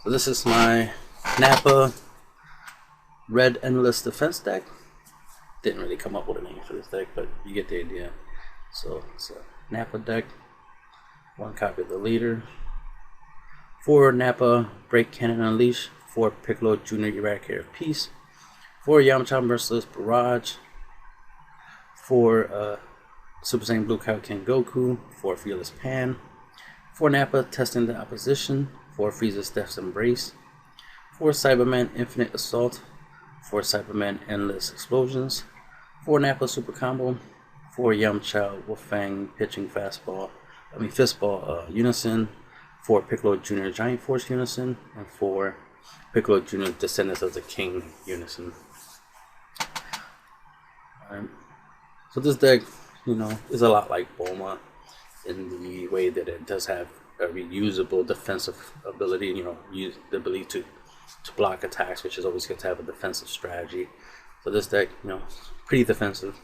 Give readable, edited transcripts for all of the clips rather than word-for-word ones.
So this is my Nappa Red Endless Defense deck. Didn't really come up with a name for this deck, but you get the idea. So it's a Nappa deck. 1 copy of the leader. 4 Nappa Break Cannon Unleash. 4 Piccolo Jr. Eradicator of Peace. 4 Yamcha Merciless Barrage. 4 Super Saiyan Blue Kaioken Goku. 4 Fearless Pan. 4 Nappa Testing the Opposition. 4 Frieza's Death's Embrace. 4 Cyberman Infinite Assault. 4 Cyberman Endless Explosions. 4 Nappa Super Combo. 4 Yamcha Wolfang Pitching Fistball Unison. 4 Piccolo Jr. Giant Force Unison. And 4 Piccolo Jr. Descendants of the King Unison. Alright. So this deck, is a lot like Bulma in the way that it does have a reusable defensive ability, use the ability to block attacks, which is always good to have a defensive strategy. So this deck, pretty defensive,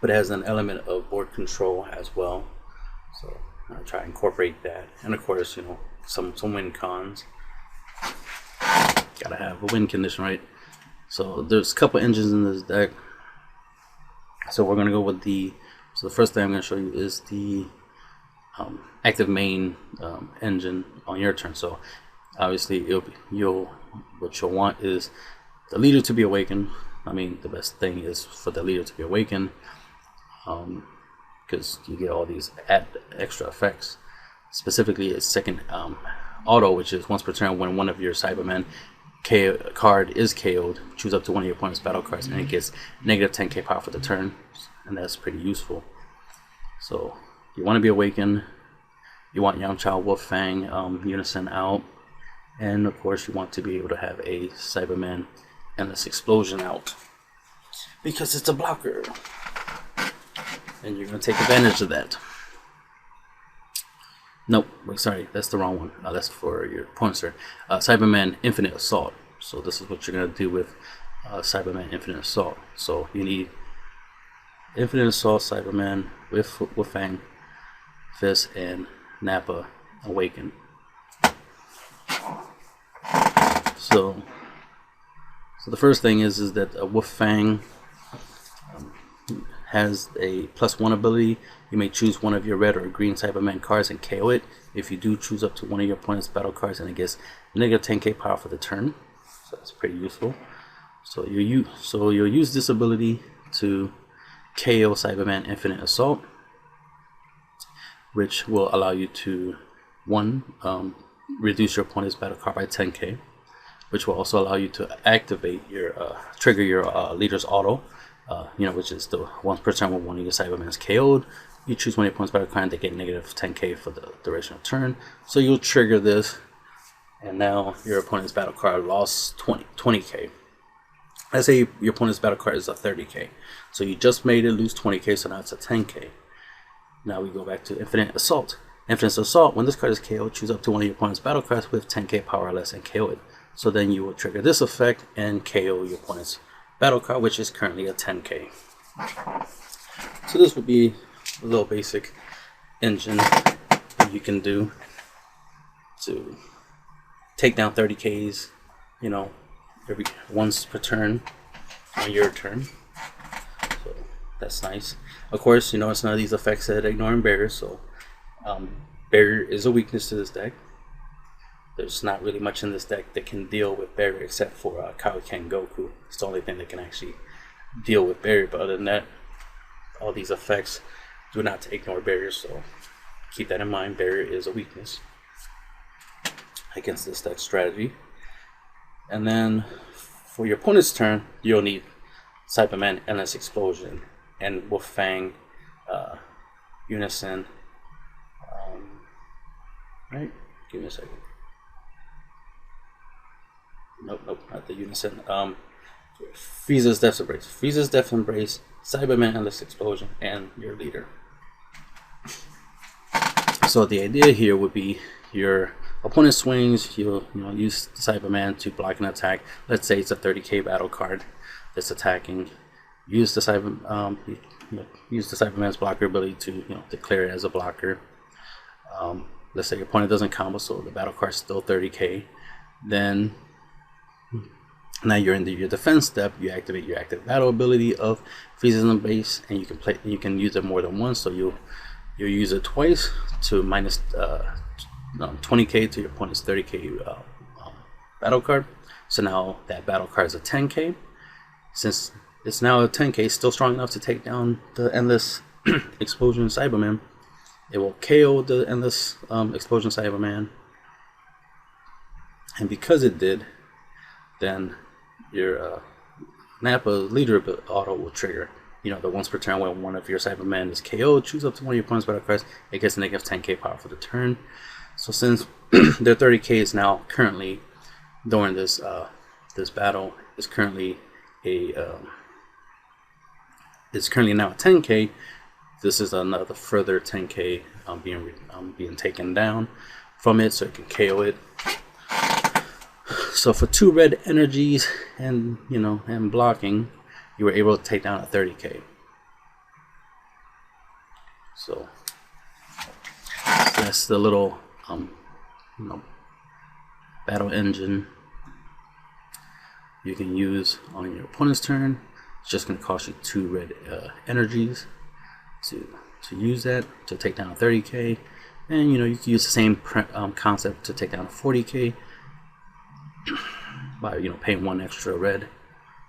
but it has an element of board control as well. So I try to incorporate that, and of course, some win cons. Gotta have a win condition, right? So there's a couple engines in this deck. So we're gonna go with the first thing I'm gonna show you is the active main engine on your turn. So obviously what you'll want is the leader to be awakened. I mean, the best thing is for the leader to be awakened, because you get all these extra effects. Specifically, its second auto, which is once per turn when one of your Cybermen card is KO'd, choose up to one of your opponent's battle cards, and it gets negative 10k power for the turn, and that's pretty useful. So you want to be awakened, you want Yamcha Wolfang Unison out, and of course you want to be able to have a Cyberman Endless Explosion out, because it's a blocker, and you're going to take advantage of that. Nope, wait, sorry, that's the wrong one. That's for your opponent's turn. Cyberman Infinite Assault. So this is what you're going to do with Cyberman Infinite Assault. So you need Infinite Assault Cyberman with Fang, Fist, and Nappa Awaken. So the first thing is that Wolfang has a +1 ability. You may choose one of your red or green Cyberman cards and KO it. If you do, choose up to one of your opponent's battle cards, and it gets negative 10k power for the turn. So that's pretty useful. So you'll use this ability to KO Cyberman Infinite Assault, which will allow you to reduce your opponent's battle card by 10k, which will also allow you to activate your trigger your leader's auto, which is the once per turn when one of your Cybermen's KO'd, you choose one of your opponent's battle card and they get negative 10k for the duration of turn. So you'll trigger this, and now your opponent's battle card lost 20k. Let's say your opponent's battle card is a 30k, so you just made it lose 20k, so now it's a 10k. Now we go back to Infinite Assault. Infinite Assault, when this card is KO'd, choose up to one of your opponent's battle cards with 10k power or less and KO it. So then you will trigger this effect and KO your opponent's battle card, which is currently a 10k. So this would be a little basic engine that you can do to take down 30ks, every once per turn on your turn. So that's nice. Of course, it's none of these effects that ignoring barriers. So barrier is a weakness to this deck. There's not really much in this deck that can deal with barrier except for Kaioken Goku. It's the only thing that can actually deal with barrier. But other than that, all these effects do not ignore barriers. So keep that in mind. Barrier is a weakness against this deck strategy. And then for your opponent's turn, you'll need Cyberman Endless Explosion and Wolfang Unison. Right? Give me a second. Nope, not the Unison. Frieza's Death's Embrace. Frieza's Death's Embrace, Cyberman Endless Explosion, and your leader. So the idea here would be your opponent swings, you'll use the Cyberman to block an attack. Let's say it's a 30k battle card that's attacking. Use the Cyberman's blocker ability to declare it as a blocker. let's say your opponent doesn't combo, so the battle card's still 30k, then now you're in your defense step. You activate your active battle ability of freezes in base, and you can use it more than once. So you'll use it twice to minus 20k to your opponent's 30k battle card. So now that battle card is a 10k. Since it's now a 10k, still strong enough to take down the Endless Explosion Cyberman. It will KO the Endless Explosion Cyberman, and because it did, then your Nappa leader auto will trigger. You know, the once per turn when one of your Cybermen is KO'd, choose up to one of your opponent's battle cards. It gets negative 10k power for the turn. So since their 30k is now currently during this this battle is currently it's currently now at 10k. This is another further 10k being taken down from it, so it can KO it. So for 2 red energies and and blocking, you were able to take down a 30k. So that's the little battle engine you can use on your opponent's turn. It's just going to cost you 2 red energies to use that to take down a 30k, and you can use the same concept to take down a 40k by paying 1 extra red.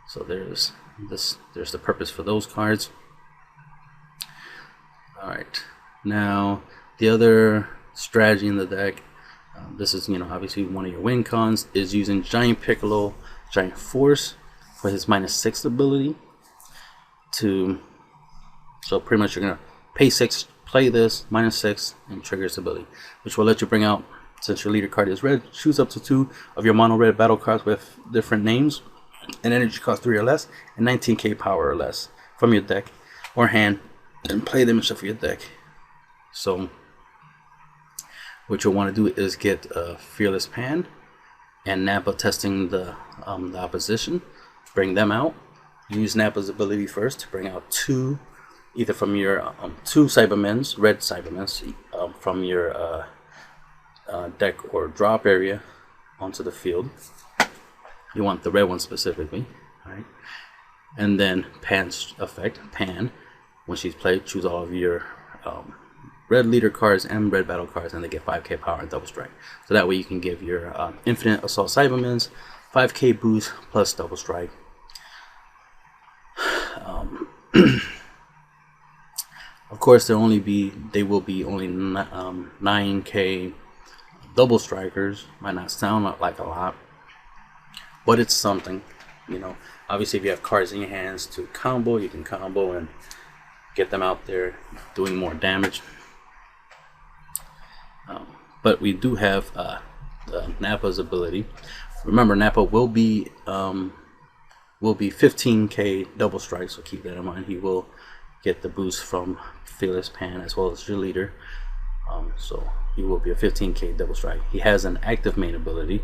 So there's the purpose for those cards. Alright, now the other strategy in the deck, this is obviously one of your win cons, is using Giant Piccolo Giant Force for his -6 ability so pretty much you're gonna pay 6, play this -6, and trigger his ability, which will let you bring out, since your leader card is red, choose up to 2 of your mono red battle cards with different names and energy cost 3 or less and 19k power or less from your deck or hand, and play them and shuffle your deck. So what you'll want to do is get a Fearless Pan and Nappa testing the opposition. Bring them out. Use Nappa's ability first to bring out 2, either from your 2 Cybermen's, red Cybermen's, from your deck or drop area onto the field. You want the red one specifically, right? And then Pan's effect, Pan, when she's played, choose all of your red leader cards and red battle cards, and they get 5k power and double strike. So that way you can give your Infinite Assault Cybermen's 5k boost plus double strike. Of course, they will be only 9k double strikers. Might not sound like a lot, but it's something. Obviously, if you have cards in your hands to combo, you can combo and get them out there doing more damage. But we do have Nappa's ability. Remember, Nappa will be 15k double strike, so keep that in mind. He will get the boost from Fearless Pan as well as your leader. So he will be a 15k double strike. He has an active main ability.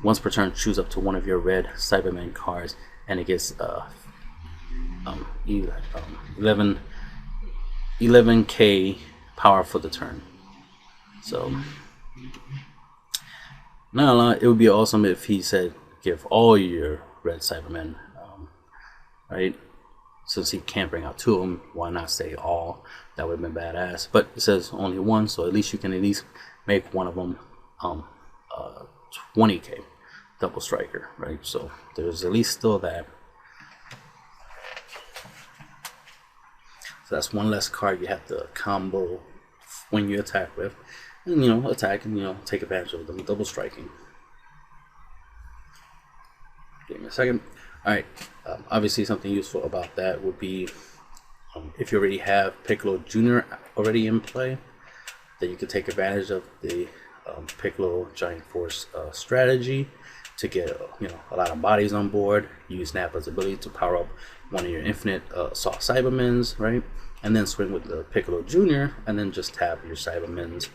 Once per turn, choose up to one of your red Cyberman cards, and it gets 11k power for the turn. So now it would be awesome if he said give all your red Cybermen, right? Since he can't bring out 2 of them, why not say all? That would have been badass. But it says only 1, so at least you can make one of them 20k double striker, right? So there's at least still that. So that's one less card you have to combo when you attack with, and attack and take advantage of them double striking. Give me a second. Alright, obviously something useful about that would be if you already have Piccolo Jr. already in play, then you can take advantage of the Piccolo Giant Force strategy to get a lot of bodies on board. Use Nappa's ability to power up one of your Infinite Assault Cybermen's, right? And then swing with the Piccolo Jr. and then just tap your Cybermen's,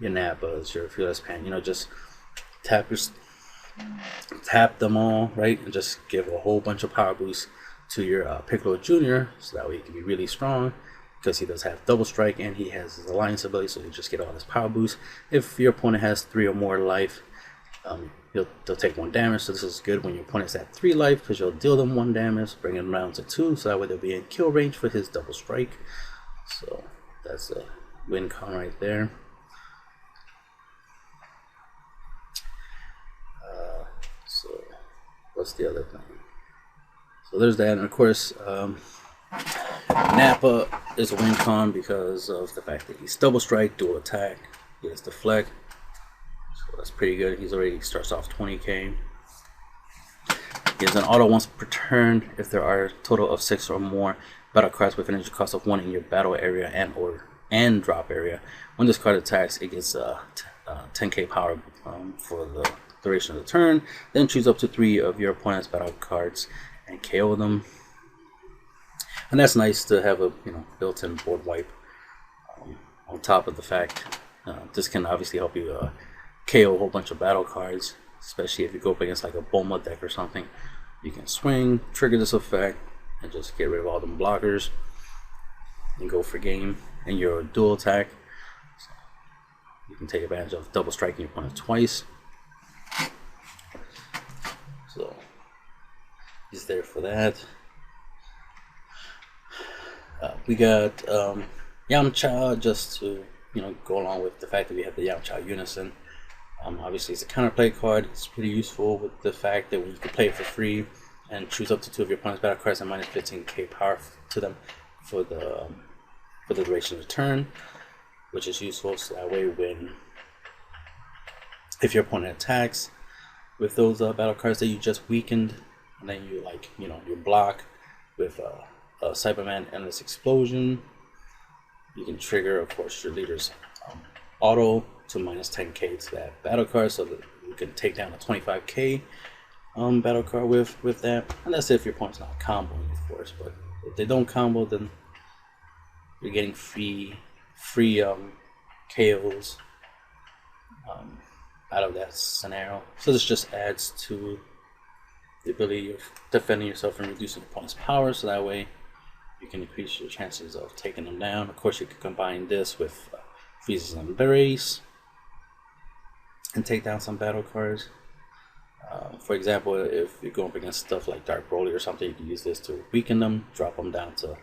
your Nappas, your Fearless Pan. Just tap them all, right, and just give a whole bunch of power boosts to your Piccolo Jr. so that way you can be really strong. because he does have double strike and he has his alliance ability, so you just get all his power boost. If your opponent has 3 or more life, they'll take 1 damage. So this is good when your opponent's at 3 life, because you'll deal them 1 damage, bring them down to 2, so that way they'll be in kill range for his double strike. So that's a win con right there. So what's the other thing? So there's that, and of course Nappa is a win con because of the fact that he's double strike, dual attack, he has deflect, so that's pretty good. He's already starts off 20k. He has an auto once per turn if there are a total of 6 or more battle cards with an energy cost of 1 in your battle area and drop area. When this card attacks, it gets 10k power for the duration of the turn. Then choose up to 3 of your opponent's battle cards and KO them. And that's nice to have a built-in board wipe. On top of the fact, this can obviously help you KO a whole bunch of battle cards, especially if you go up against like a Bulma deck or something. You can swing, trigger this effect, and just get rid of all them blockers and go for game. And your dual attack, so you can take advantage of double striking your opponent twice. So he's there for that. We got Yamcha, just to go along with the fact that we have the Yamcha Unison. Obviously it's a counterplay card. It's pretty useful with the fact that when you can play it for free and choose up to 2 of your opponent's battle cards and minus 15k power to them for the duration of the turn, which is useful. So that way, if your opponent attacks with those battle cards that you just weakened, and then you you block with Cyberman Endless Explosion, you can trigger, of course, your leader's auto to minus 10k to that battle card, so that you can take down a 25k battle card with that. And that's if your opponent's not comboing, of course. But if they don't combo, then you're getting free KOs out of that scenario. So this just adds to the ability of defending yourself and reducing your opponent's power, so that way you can increase your chances of taking them down. Of course, you could combine this with Freezes and Embrace and take down some battle cards. For example, if you're going up against stuff like Dark Broly or something, you can use this to weaken them, drop them down to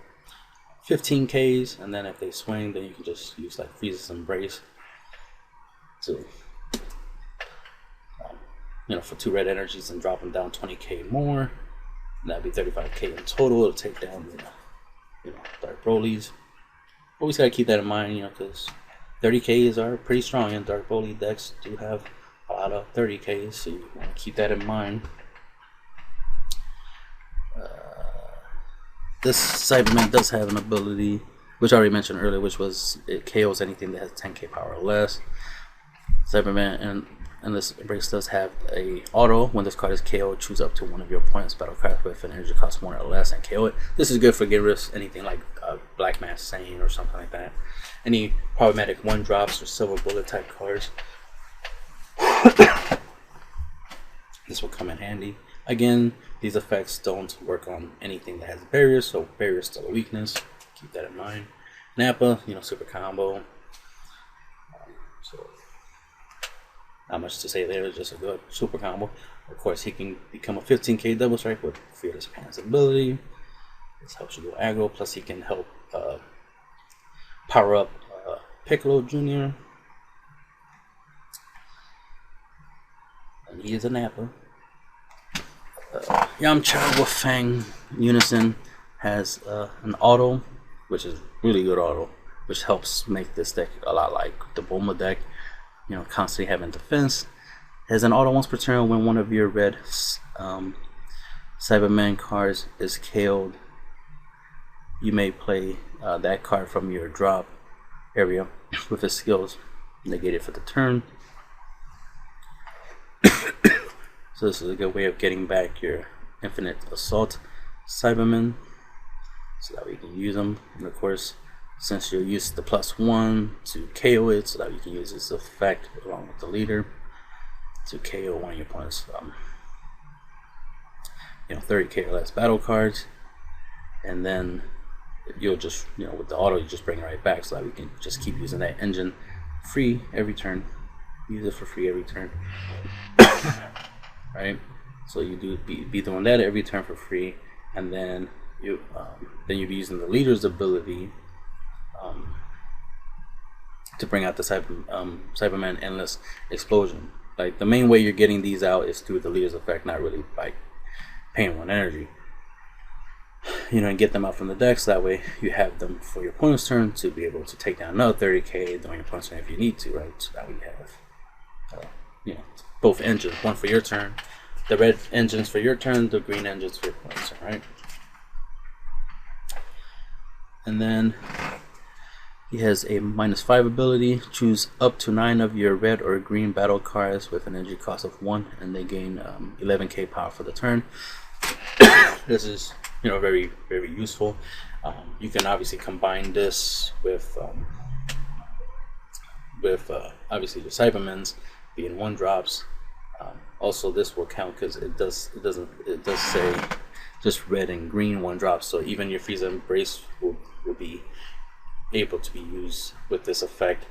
15Ks, and then if they swing, then you can just use like Freezes and Embrace to for 2 red energies and drop them down 20k more. And that'd be 35k in total to take down Dark Broly's. Always gotta keep that in mind, because 30Ks are pretty strong, and Dark Broly decks do have a lot of 30Ks, so you want to keep that in mind. This Cyberman does have an ability, which I already mentioned earlier, which was it KOs anything that has 10k power or less. Cyberman and this Embrace does have a auto. When this card is KO, choose up to 1 of your opponent's battle cards with an energy cost 1 or less and KO it. This is good for getting rid of anything like Black Mass Sane or something like that. Any problematic 1-drops or silver bullet type cards. This will come in handy. Again, these effects don't work on anything that has barriers, so barriers still a weakness. Keep that in mind. Nappa, super combo. So not much to say there, it's just a good super combo. Of course, he can become a 15k double strike with Fearless Pants ability. This helps you go aggro, plus he can help power up Piccolo Jr. And he is a Nappa. Yamcha with Fang Unison has an auto, which is really good auto, which helps make this deck a lot like the Bulma deck. Constantly having defense. Has an auto once per turn when 1 of your red Cyberman cards is KO'd. You may play that card from your drop area with his skills negated for the turn. So this is a good way of getting back your Infinite Assault Cyberman, so that we can use them. And of course, since you'll use the +1 to KO it, so that you can use this effect along with the leader to KO one of your opponent's 30k or less battle cards. And then you'll just, with the auto, you just bring it right back, so that we can just keep using that engine free every turn. Use it for free every turn. Right? So you do be doing that every turn for free, and then you'll be using the leader's ability to bring out the Cyberman Endless Explosion. Like, the main way you're getting these out is through the leader's effect, not really by paying 1 energy. And get them out from the deck, so that way you have them for your opponent's turn to be able to take down another 30k during your opponent's turn if you need to, right? So that we have both engines, one for your turn, the red engines for your turn, the green engines for your opponent's turn, right? And then he has a -5 ability. Choose up to 9 of your red or green battle cards with an energy cost of 1, and they gain 11k power for the turn. This is very, very useful. You can obviously combine this with obviously the Cybermen's being 1-drops. Also, this will count because it does say just red and green 1-drops. So even your Frieza Embrace will be able to be used with this effect.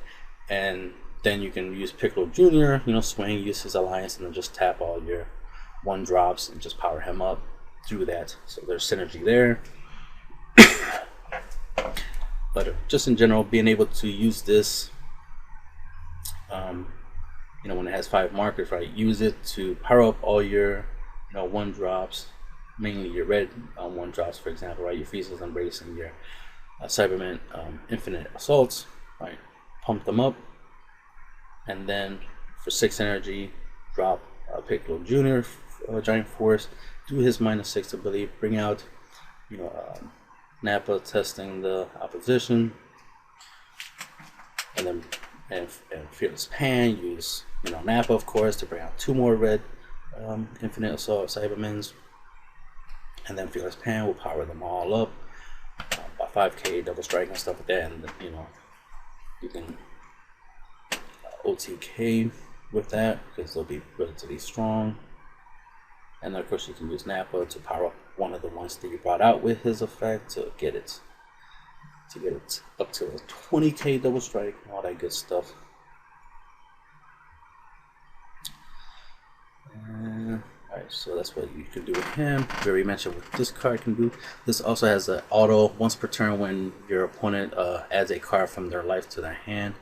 And then you can use Piccolo Jr. Swing, use his alliance, and then just tap all your 1-drops and just power him up through that. So there's synergy there. But just in general, being able to use this, when it has 5 markers, right? Use it to power up all your, 1-drops, mainly your red 1-drops, for example, right? Your Frieza's Embrace and your Cyberman Infinite Assaults, right? Pump them up, and then for 6 energy, drop Piccolo Jr. Giant Force, do his -6 ability, bring out, Nappa testing the opposition, and then Fearless Pan, use Nappa, of course, to bring out 2 more red Infinite Assault Cybermens, and then Fearless Pan will power them all up by 5k, double strike and stuff like that, and you can OTK with that because they'll be relatively strong. And then of course you can use Nappa to power up one of the ones that you brought out with his effect to get it up to a 20k double strike and all that good stuff. Alright, so that's what you can do with him. We already mentioned what this card can do. This also has an auto once per turn when your opponent adds a card from their life to their hand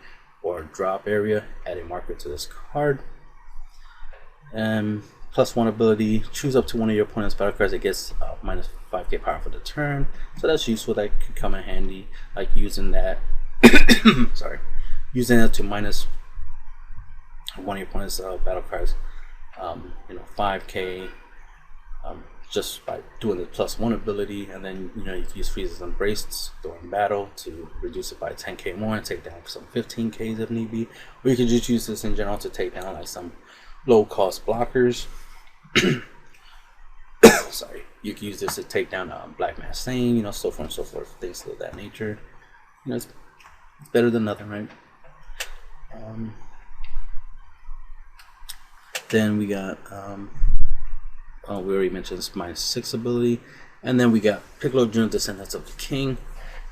or drop area, add a marker to this card. And +1 ability, choose up to 1 of your opponent's battle cards that gets -5k power for the turn. So that's useful. That could come in handy, like using that using it to minus one of your opponent's battle cards, 5k, just by doing the +1 ability. And then you can use Frieza's Embrace during battle to reduce it by 10k more and take down some 15ks if need be. Or you can just use this in general to take down like some low-cost blockers. Sorry, you can use this to take down Black Mass Sane, so forth and so forth, things of that nature. It's better than nothing, right? Then we got we already mentioned this -6 ability, and then we got Piccolo Jr. Descendants of the King.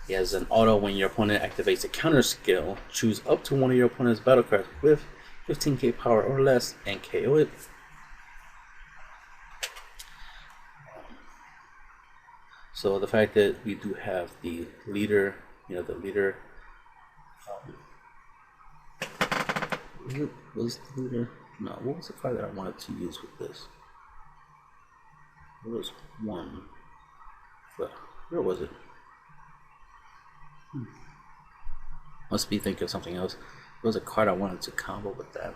He has an auto when your opponent activates a counter skill. Choose up to 1 of your opponent's battle cards with 15k power or less and KO it. So the fact that we do have the leader, what was the leader? No, what was the card that I wanted to use with this? There was one. Where was it? Must be thinking of something else. There was a card I wanted to combo with that.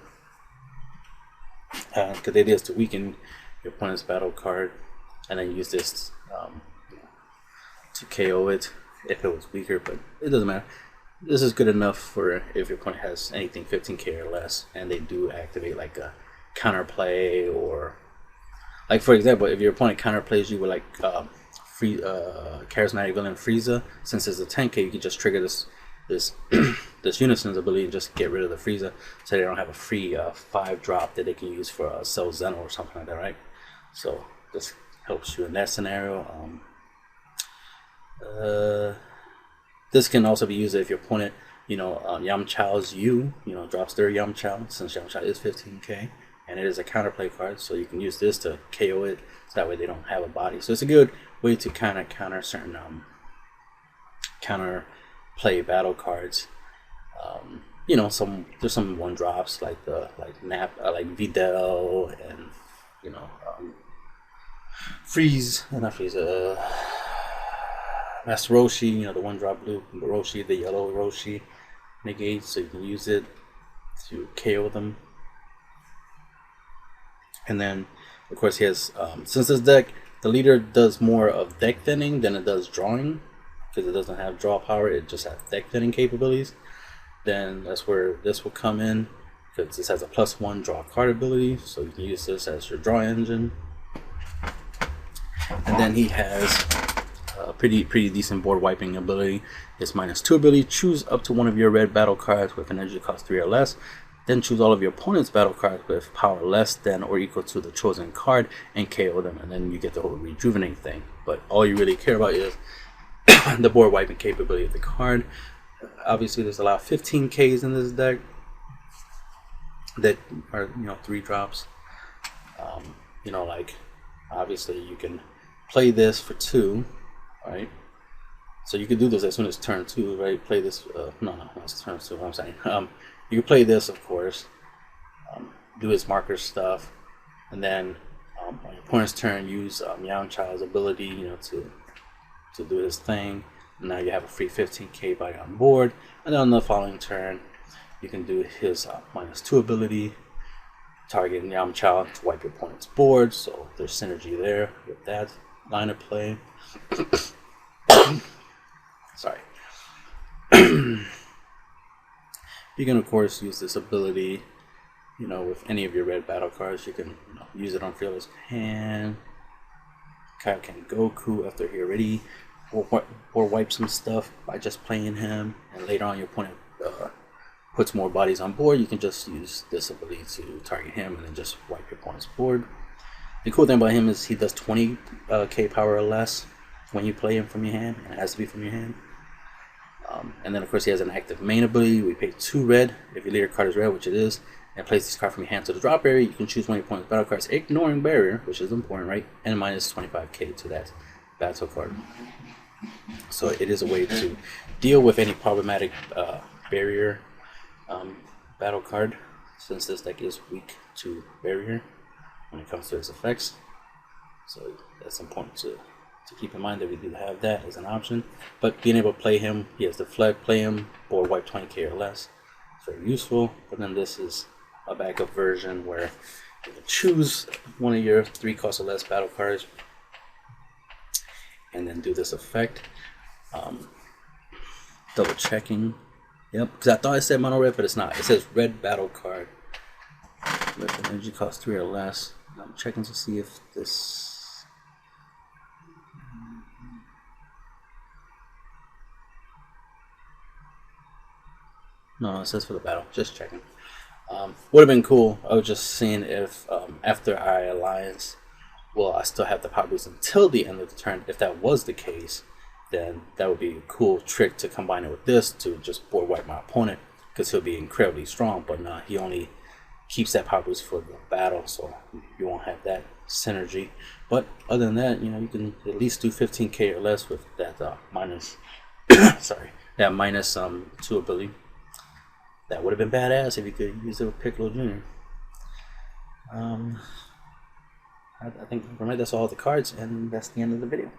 Because the idea is to weaken your opponent's battle card and then use this to KO it if it was weaker, but it doesn't matter. This is good enough for if your opponent has anything 15k or less and they do activate like a counterplay, or like for example, if your opponent counterplays you with like charismatic villain Frieza, since it's a 10k, you can just trigger this Unison's ability and just get rid of the Frieza, so they don't have a free 5-drop that they can use for a Cell Zeno or something like that, right? So this helps you in that scenario. This can also be used if your opponent, Yamchao's drops their Yamchao, since Yamchao is 15k, and it is a counterplay card, so you can use this to KO it, so that way they don't have a body. So it's a good way to kind of counter certain counter play battle cards. There's some one drops like Nappa, like Videl, and Master Roshi, the one drop blue Roshi, the yellow Roshi negate, so you can use it to KO them. And then of course he has, since this deck, the leader does more of deck thinning than it does drawing, because it doesn't have draw power, it just has deck thinning capabilities. Then that's where this will come in, because this has a +1 draw card ability, so you can use this as your draw engine. And then he has a pretty decent board wiping ability. His -2 ability: choose up to one of your red battle cards with an energy cost 3 or less. Then choose all of your opponent's battle cards with power less than or equal to the chosen card and KO them. And then you get the whole rejuvenate thing. But all you really care about is the board wiping capability of the card. Obviously, there's a lot of 15Ks in this deck that are 3 drops. Obviously you can play this for 2, right? So you can do this as soon as turn 2, right? Play this. No, it's turn 2. What I'm saying. You can play this, of course. Do his marker stuff, and then on your opponent's turn, use Yamchao's ability, to do his thing. And now you have a free 15k body on board. And then on the following turn, you can do his -2 ability, targeting Yamchao to wipe your opponent's board. So there's synergy there with that line of play. Sorry. You can of course use this ability, with any of your red battle cards. You can use it on Fearless Hand, Kaioken Goku after he already or wipe some stuff by just playing him, and later on your opponent puts more bodies on board. You can just use this ability to target him and then just wipe your opponent's board. The cool thing about him is he does 20k power or less when you play him from your hand, and it has to be from your hand. And then of course he has an active main ability. We pay 2 red if your leader card is red, which it is, and place this card from your hand to the drop area. You can choose one of your opponent's battle cards, ignoring barrier, which is important, right? And minus 25k to that battle card. So it is a way to deal with any problematic barrier battle card, since this deck is weak to barrier when it comes to its effects. So that's important to keep in mind, that we do have that as an option. But being able to play him, he has deflect, play him, or wipe 20k or less. It's very useful. But then this is a backup version where you can choose one of your 3 cost or less battle cards and then do this effect. Double checking. Yep, because I thought it said mono red, but it's not. It says red battle card with an energy cost 3 or less. I'm checking to see if this. No, it says for the battle. Just checking. Would have been cool. I was just seeing if after our alliance, will I still have the power boost until the end of the turn. If that was the case, then that would be a cool trick to combine it with this to just board wipe my opponent, because he'll be incredibly strong. But nah, he only keeps that power boost for the battle, so you won't have that synergy. But other than that, you can at least do 15k or less with that minus that minus 2 ability. That would have been badass if you could use it with Piccolo Jr. I think for me that's all the cards, and that's the end of the video.